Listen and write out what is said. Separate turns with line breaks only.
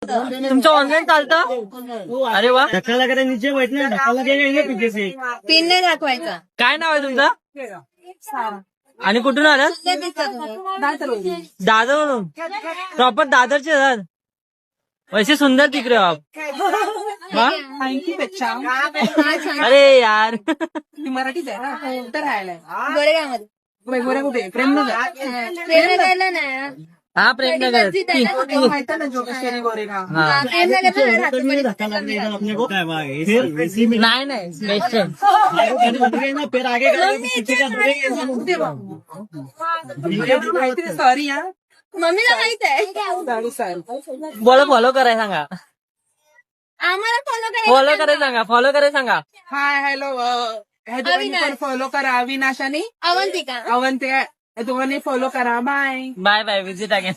तुमचं ऑनलाईन चालतं? अरे वा.
धक्का लगा रहा है नीचे बैठना है, धक्का लगेगा पीछे से.
पिन नाही दाखवायचा.
काय नाव आहे तुमचं? आणि कुठून आलं? दादर. प्रॉपर दादरचे दाद. वैसे सुंदर दिख रहे हो आप.
थँक्यू बच्चा.
अरे यार.
ती मराठीच आहे ना, कुठं राहायला
गोरेगावमध्ये.
वेगवेगळ्या कुठे प्रेमनगर.
प्रेमनगरला नाही.
हा प्रेमनगर.
माहिती ना जोगेश्वरी गोरेगाव.
प्रेमनगरला राहतो.
धक्का लग रहा है अपने को. फिर
नाही नाही बेस्ट फ्रेंड.
फिर आगे का पीछे का
माहिती सॉरी हा.
मम्मीला माहित आहे.
दारू साहेब.
बोला फॉलो करायला सांगा.
आम्हाला
फॉलो करायला सांगा. फॉलो करायला सांगा.
हाय हॅलो ह्या फॉलो करा. अविनाश आणि
अवंतिका.
अवंतिका या दोघांनी फॉलो करा. Bye.
Bye bye. Visit again.